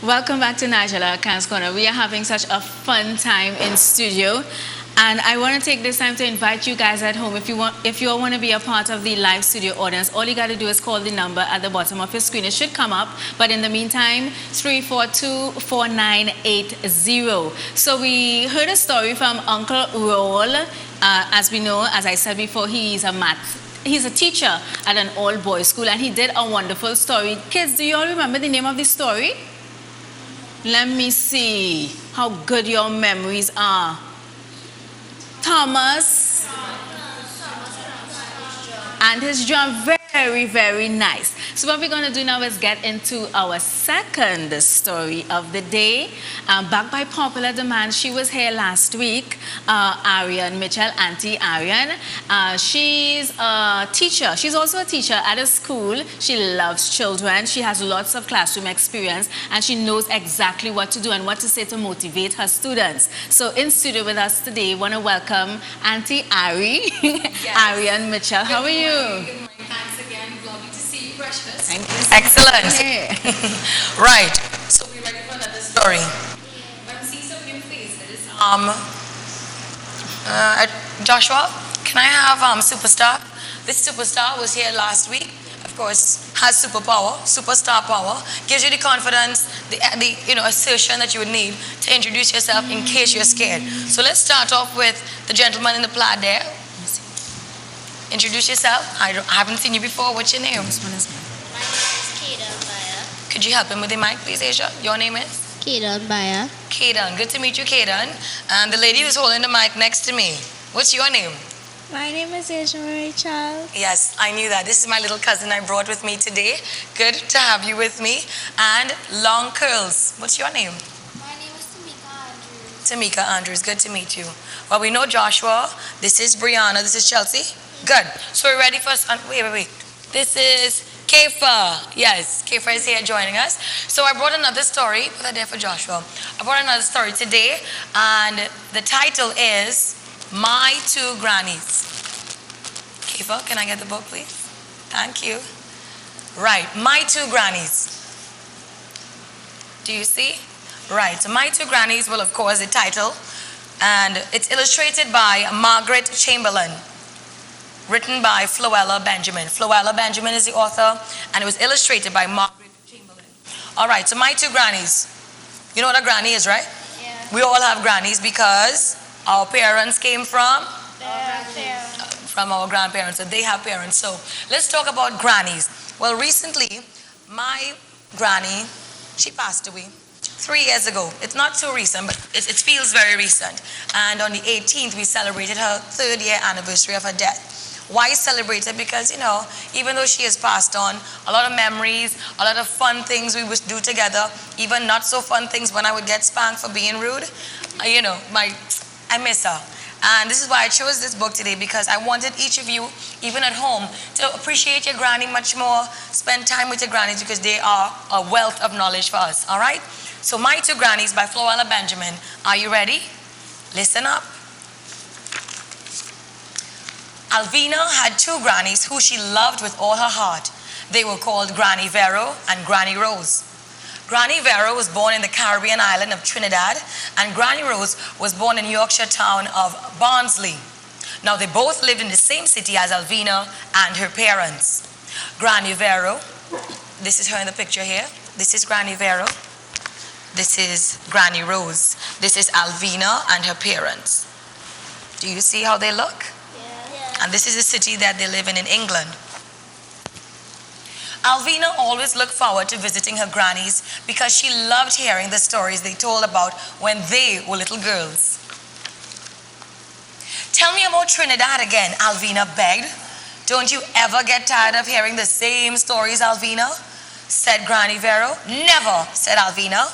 Welcome back to Nigella Khan's Corner. We are having such a fun time in studio. And I want to take this time to invite you guys at home. If you all want to be a part of the live studio audience, all you got to do is call the number at the bottom of your screen. It should come up. But in the meantime, 342-4980. So we heard a story from Uncle Roll. As we know, as I said before, he's a teacher at an all-boys school, and he did a wonderful story. Kids, do you all remember the name of the story? Let me see how good your memories are. Thomas and his drum. Very, very nice. So what we're going to do now is get into our second story of the day. Back by popular demand, she was here last week, Ariane Mitchell, Auntie Ariane. She's a teacher. She's also a teacher at a school. She loves children. She has lots of classroom experience, and she knows exactly what to do and what to say to motivate her students. So in studio with us today, I want to welcome Auntie Ari, yes. Ariane Mitchell. How are you? Thanks again. Lovely to see you, Precious. Thank you. Excellent. Right. So we're ready for another story. I'm seeing some new faces. Joshua, can I have Superstar? This superstar was here last week. Of course, has superpower, superstar power. Gives you the confidence, the assertion that you would need to introduce yourself in case you're scared. So let's start off with the gentleman in the plaid there. Introduce yourself. I haven't seen you before. What's your name? My name is Kaden Baya. Could you help him with the mic, please, Asia? Your name is? Kaden Baya. Kaden. Good to meet you, Kaden. And the lady who's holding the mic next to me. What's your name? My name is Asia Marie Charles. Yes, I knew that. This is my little cousin I brought with me today. Good to have you with me. And long curls. What's your name? My name is Tamika Andrews. Tamika Andrews. Good to meet you. Well, we know Joshua. This is Brianna. This is Chelsea. Good. So we're ready for... Wait. This is Keifa. Yes, Keifa is here joining us. So I brought another story. Put that there for Joshua. I brought another story today. And the title is My Two Grannies. Keifa, can I get the book, please? Thank you. Right. My Two Grannies. Do you see? Right. So My Two Grannies, well, of course, the title. And it's illustrated by Margaret Chamberlain. Written by Floella Benjamin. Floella Benjamin is the author, and it was illustrated by Margaret Chamberlain. All right, so My Two Grannies. You know what a granny is, right? Yeah. We all have grannies because our parents came from our grandparents, and they have parents. So let's talk about grannies. Well, recently, my granny, she passed away 3 years ago. It's not so recent, but it feels very recent. And on the 18th, we celebrated her 3rd year anniversary of her death. Why celebrate it? Because, even though she has passed on, a lot of memories, a lot of fun things we would do together, even not so fun things when I would get spanked for being rude. I miss her. And this is why I chose this book today, because I wanted each of you, even at home, to appreciate your granny much more, spend time with your grannies, because they are a wealth of knowledge for us, all right? So My Two Grannies by Floella Benjamin. Are you ready? Listen up. Alvina had two grannies who she loved with all her heart. They were called Granny Vero and Granny Rose. Granny Vero was born in the Caribbean island of Trinidad, and Granny Rose was born in Yorkshire town of Barnsley. Now they both lived in the same city as Alvina and her parents. Granny Vero, this is her in the picture here. This is Granny Vero. This is Granny Rose. This is Alvina and her parents. Do you see how they look? And this is the city that they live in England. Alvina always looked forward to visiting her grannies because she loved hearing the stories they told about when they were little girls. Tell me about Trinidad again, Alvina begged. Don't you ever get tired of hearing the same stories, Alvina? Said Granny Vero. Never, said Alvina.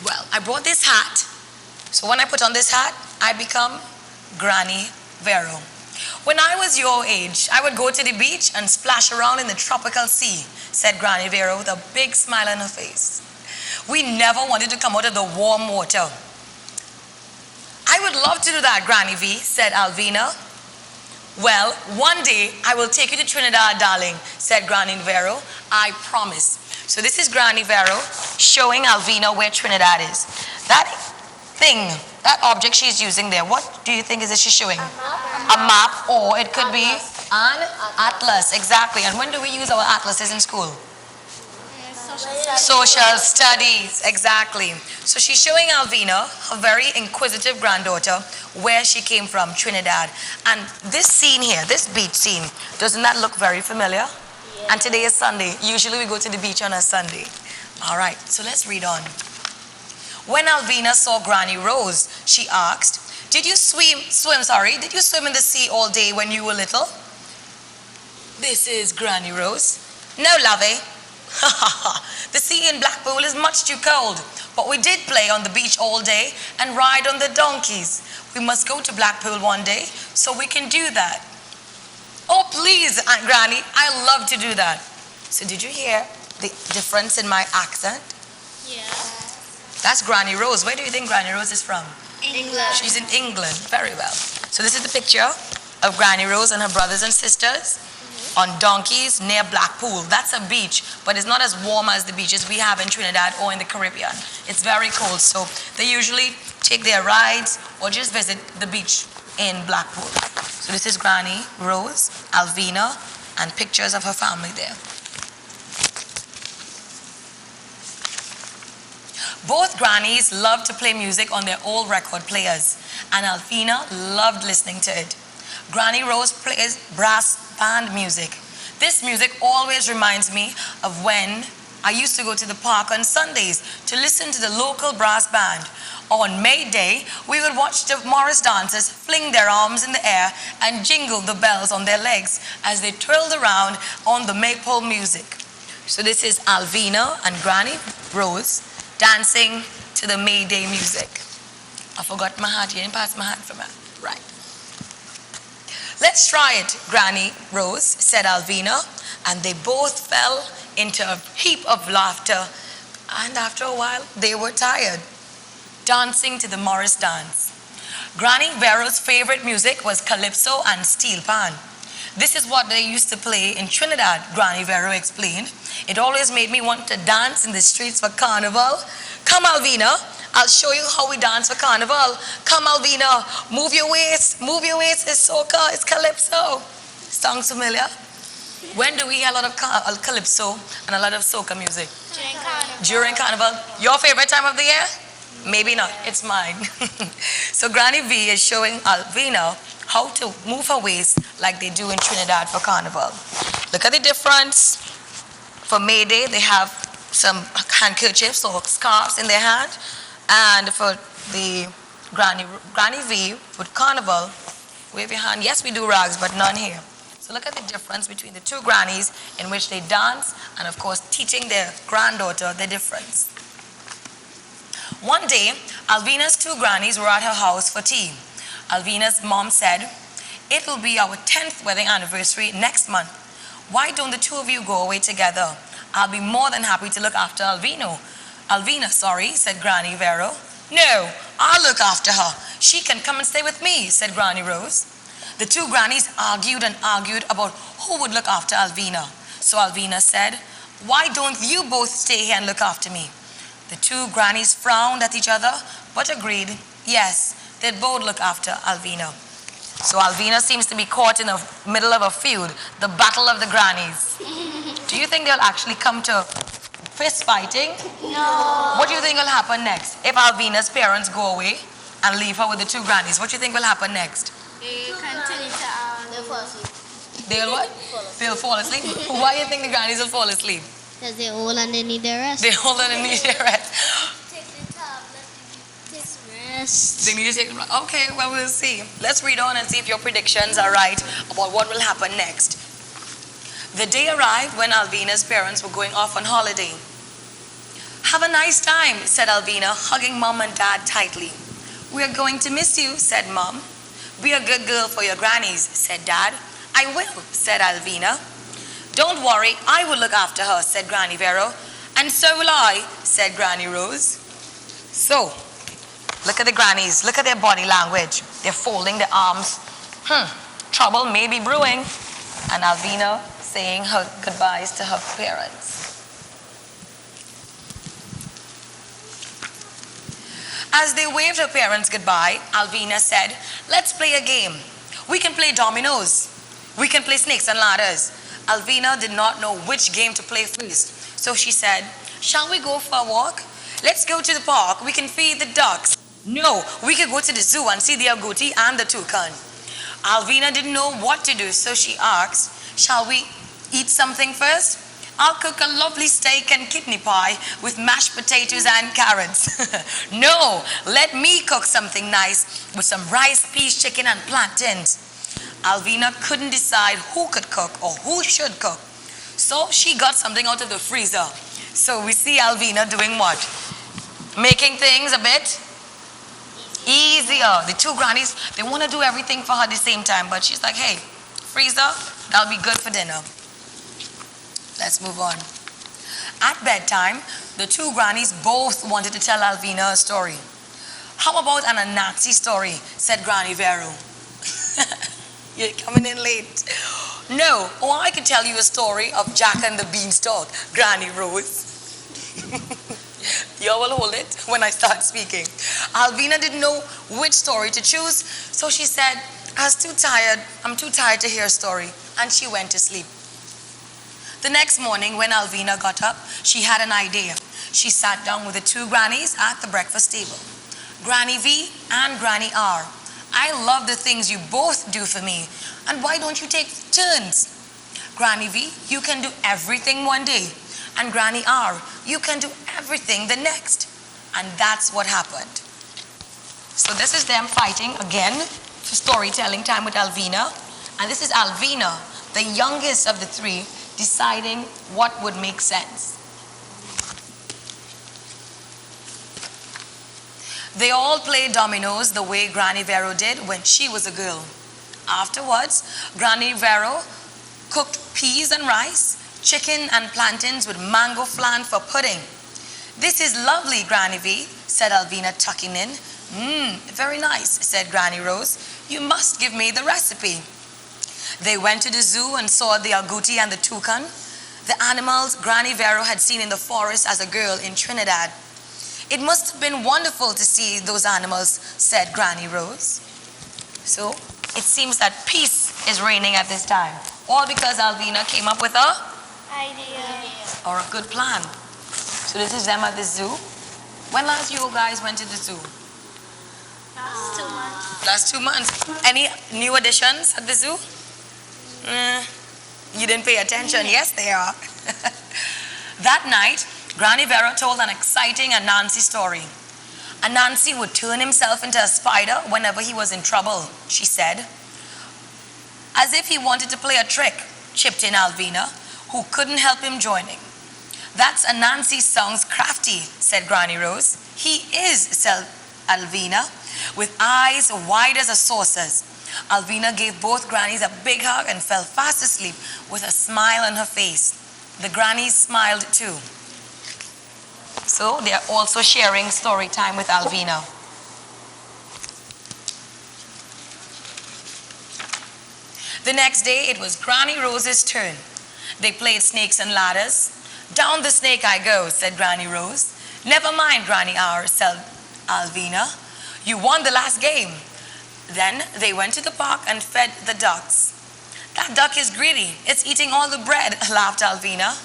Well, I brought this hat. So when I put on this hat, I become Granny Vero. When I was your age, I would go to the beach and splash around in the tropical sea, said Granny Vero with a big smile on her face. We never wanted to come out of the warm water. I would love to do that, Granny V, said Alvina. Well, one day I will take you to Trinidad, darling, said Granny Vero. I promise. So this is Granny Vero showing Alvina where Trinidad is. That thing, that object she's using there, what do you think is it she's showing? A map, or it could be an atlas, exactly. And when do we use our atlases in school? Social studies, exactly. So she's showing Alvina, her very inquisitive granddaughter, where she came from, Trinidad. And this scene here, this beach scene, doesn't that look very familiar? And today is Sunday. Usually we go to the beach on a Sunday. All right, so let's read on. When Alvina saw Granny Rose, she asked, did you swim in the sea all day when you were little? This is Granny Rose. No, lovey. The sea in Blackpool is much too cold, but we did play on the beach all day and ride on the donkeys. We must go to Blackpool one day so we can do that. Oh, please, Aunt Granny, I love to do that. So did you hear the difference in my accent? Yeah. That's Granny Rose. Where do you think Granny Rose is from? England. She's in England. Very well. So this is the picture of Granny Rose and her brothers and sisters on donkeys near Blackpool. That's a beach, but it's not as warm as the beaches we have in Trinidad or in the Caribbean. It's very cold, so they usually take their rides or just visit the beach in Blackpool. So this is Granny Rose, Alvina, and pictures of her family there. Both grannies loved to play music on their old record players, and Alvina loved listening to it. Granny Rose plays brass band music. This music always reminds me of when I used to go to the park on Sundays to listen to the local brass band. On May Day, we would watch the Morris dancers fling their arms in the air and jingle the bells on their legs as they twirled around on the maypole music. So this is Alvina and Granny Rose dancing to the May Day music. I forgot my hat. You didn't pass my hat for me. Right. Let's try it, Granny Rose, said Alvina, and they both fell into a heap of laughter, and after a while, they were tired, dancing to the Morris dance. Granny Vero's favorite music was calypso and steel pan. This is what they used to play in Trinidad, Granny Vero explained. It always made me want to dance in the streets for carnival. Come, Alvina, I'll show you how we dance for carnival. Come, Alvina, move your waist, it's soca, it's calypso. Sounds familiar? When do we hear a lot of calypso and a lot of soca music? During carnival. During carnival. Your favorite time of the year? Maybe not, it's mine. So Granny V is showing Alvina how to move her waist like they do in Trinidad for carnival. Look at the difference. For May Day, they have some handkerchiefs or scarves in their hand. And for the Granny V, with carnival, wave your hand. Yes, we do rags, but none here. So look at the difference between the two grannies in which they dance and, of course, teaching their granddaughter the difference. One day, Alvina's two grannies were at her house for tea. Alvina's mom said, "It'll be our 10th wedding anniversary next month. Why don't the two of you go away together? I'll be more than happy to look after Alvina, said Granny Vero. No, I'll look after her. She can come and stay with me, said Granny Rose. The two grannies argued and argued about who would look after Alvina. So Alvina said, "Why don't you both stay here and look after me?" The two grannies frowned at each other, but agreed, yes, they'd both look after Alvina. So Alvina seems to be caught in the middle of a feud, the battle of the grannies. Do you think they'll actually come to fist fighting? No. What do you think will happen next? If Alvina's parents go away and leave her with the two grannies, what do you think will happen next? They continue to they'll fall asleep. They'll what? They'll fall asleep? Why do you think the grannies will fall asleep? Because they're old and they need their rest. They're old and they need their rest. Take the tablet, take rest. They need to take them. Okay, well, we'll see. Let's read on and see if your predictions are right about what will happen next. The day arrived when Alvina's parents were going off on holiday. Have a nice time, said Alvina, hugging Mom and Dad tightly. We are going to miss you, said Mom. Be a good girl for your grannies, said Dad. I will, said Alvina. Don't worry, I will look after her, said Granny Vero. And so will I, said Granny Rose. So, look at the grannies, look at their body language. They're folding their arms. Trouble may be brewing. And Alvina saying her goodbyes to her parents. As they waved her parents goodbye, Alvina said, "Let's play a game. We can play dominoes. We can play snakes and ladders." Alvina did not know which game to play first. So she said, "Shall we go for a walk? Let's go to the park. We can feed the ducks." "No, we could go to the zoo and see the agouti and the toucan." Alvina didn't know what to do, so she asked, "Shall we eat something first? I'll cook a lovely steak and kidney pie with mashed potatoes and carrots." "No, let me cook something nice with some rice, peas, chicken, and plantains." Alvina couldn't decide who could cook or who should cook. So she got something out of the freezer. So we see Alvina doing what? Making things a bit easier. The two grannies, they want to do everything for her at the same time, but she's like, "Hey, freezer, that'll be good for dinner." Let's move on. At bedtime, the two grannies both wanted to tell Alvina a story. "How about an Anansi story?" said Granny Vero. "You're coming in late." "No, oh, I can tell you a story of Jack and the Beanstalk," Granny Rose. You will hold it when I start speaking. Alvina didn't know which story to choose, so she said, I'm too tired to hear a story," and she went to sleep. The next morning when Alvina got up, she had an idea. She sat down with the two grannies at the breakfast table. "Granny V and Granny R, I love the things you both do for me, and why don't you take turns? Granny V, you can do everything one day, and Granny R, you can do everything the next." And that's what happened. So this is them fighting again for storytelling time with Alvina. And this is Alvina, the youngest of the three, deciding what would make sense. They all played dominoes the way Granny Vero did when she was a girl. Afterwards, Granny Vero cooked peas and rice, chicken and plantains with mango flan for pudding. "This is lovely, Granny V," said Alvina, tucking in. Very nice," said Granny Rose. "You must give me the recipe." They went to the zoo and saw the agouti and the toucan, the animals Granny Vero had seen in the forest as a girl in Trinidad. "It must have been wonderful to see those animals," said Granny Rose. So it seems that peace is reigning at this time, all because Alvina came up with a Idea. or a good plan. So this is them at the zoo. When last you guys went to the zoo? Last 2 months. Last 2 months. Any new additions at the zoo? You didn't pay attention. Yes, they are. That night, Granny Vero told an exciting Anansi story. Anansi would turn himself into a spider whenever he was in trouble, she said. As if he wanted to play a trick, chipped in Alvina, who couldn't help him joining. "That's Anansi sounds crafty," said Granny Rose. "He is," said Alvina, with eyes wide as a saucer's. Alvina gave both grannies a big hug and fell fast asleep with a smile on her face. The grannies smiled too. So they are also sharing story time with Alvina. The next day it was Granny Rose's turn. They played snakes and ladders. "Down the snake I go," said Granny Rose. "Never mind, Granny R," said Alvina. "You won the last game." Then they went to the park and fed the ducks. "That duck is greedy. It's eating all the bread," laughed Alvina.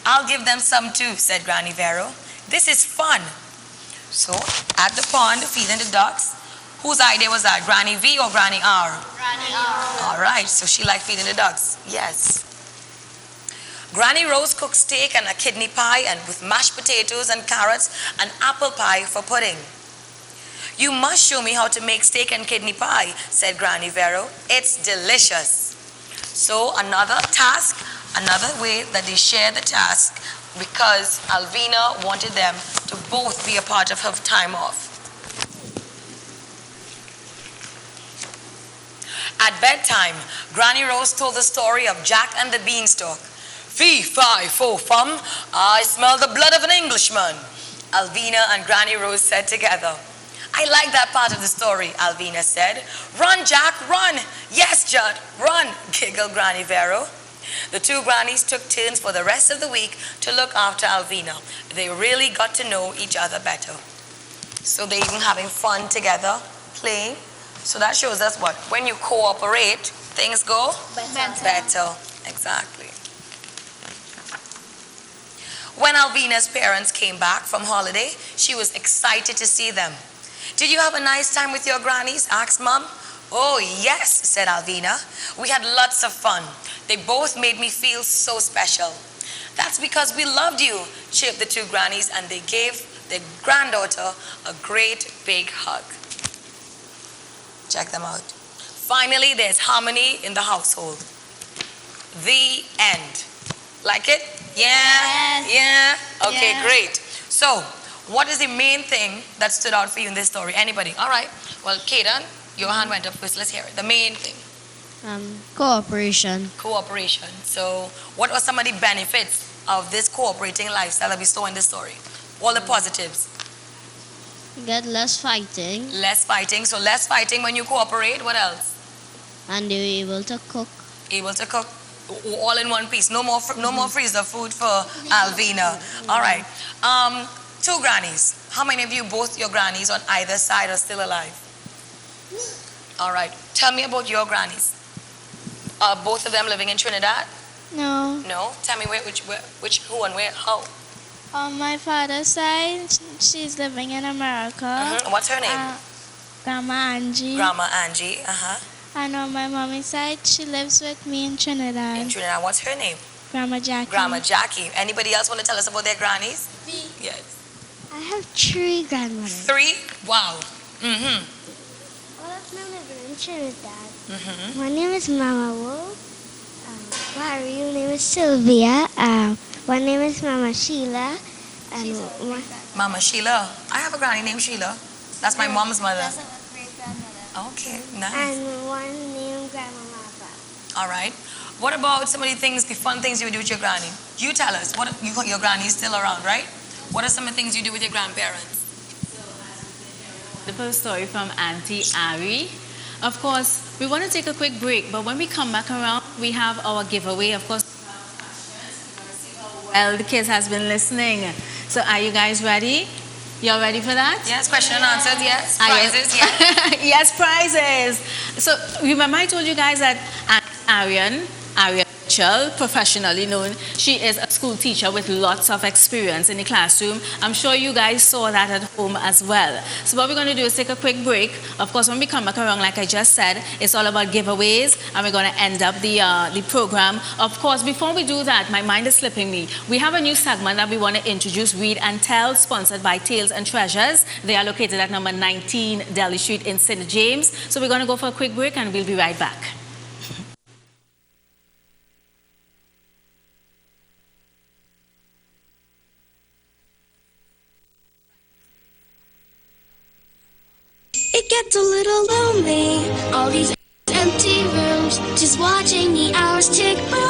"I'll give them some too," said Granny Vero. "This is fun." So at the pond feeding the ducks, whose idea was that, Granny V or Granny R? Granny R. All right, so she liked feeding the ducks. Yes. Granny Rose cooked steak and a kidney pie and with mashed potatoes and carrots and apple pie for pudding. "You must show me how to make steak and kidney pie," said Granny Vero. "It's delicious." So another task, another way that they share the task, because Alvina wanted them to both be a part of her time off. At bedtime, Granny Rose told the story of Jack and the Beanstalk. "Fee, fi, fo, fum, I smell the blood of an Englishman," Alvina and Granny Rose said together. "I like that part of the story," Alvina said. "Run, Jack, run." "Yes, Judd, run," giggled Granny Vero. The two grannies took turns for the rest of the week to look after Alvina. They really got to know each other better. So they're even having fun together, playing. So that shows us what? When you cooperate, things go better. Exactly. When Alvina's parents came back from holiday, she was excited to see them. Did you have a nice time with your grannies? Asked Mom. Oh, yes, said Alvina. We had lots of fun. They both made me feel so special. That's because we loved you, chirped the two grannies, and they gave their granddaughter a great big hug. Check them out. Finally, there's harmony in the household. The end. Like it? Yeah? Yes. Yeah? Okay, Yeah. great. So, what is the main thing that stood out for you in this story? Anybody? All right. Well, Kaden, your hand went up first. Let's hear it. The main thing. Cooperation. Cooperation. So, what are some of the benefits of this cooperating lifestyle that we saw in this story? All the positives. Get less fighting. Less fighting. So, less fighting when you cooperate. What else? And you're able to cook. Able to cook all in one piece. No more freezer food for Alvina. All right. Two grannies. How many of you, both your grannies on either side, are still alive? All right. Tell me about your grannies. Are both of them living in Trinidad? No. No. Tell me which, who and where, how. On my father's side, she's living in America. What's her name? Grandma Angie. Grandma Angie. And on my mommy's side, she lives with me in Trinidad. In Trinidad. What's her name? Grandma Jackie. Grandma Jackie. Anybody else want to tell us about their grannies? Me. Yes. I have 3 grandmothers. 3? Wow. All of them live in Trinidad. My name is Mama Wu. My real name is Sylvia. One name is Mama Sheila. And Mama Sheila. I have a granny named Sheila. That's my mom's mother. That's a great grandmother. Okay, nice. And one named Grandma Martha. All right. What about some of the things, the fun things you would do with your granny? You tell us. Your granny is still around, right? What are some of the things you do with your grandparents? The first story from Auntie Ari. Of course, we want to take a quick break, but when we come back around, we have our giveaway. Of course, well, the kids has been listening. So are you guys ready? Y'all ready for that? Yes, question and answers, yes. Are you- Prizes, yes. Yes, prizes. So remember I told you guys that Ariane Mitchell, professionally known, she is a school teacher with lots of experience in the classroom. I'm sure you guys saw that at home as well. So what we're going to do is take a quick break. Of course, when we come back around, like I just said, it's all about giveaways, and we're going to end up the program. Of course, before we do that, my mind is slipping me. We have a new segment that we want to introduce, Read and Tell, sponsored by Tales and Treasures. They are located at number 19 Delhi Street in St. James. So we're going to go for a quick break, and we'll be right back. It gets a little lonely, all these empty rooms, just watching the hours tick by.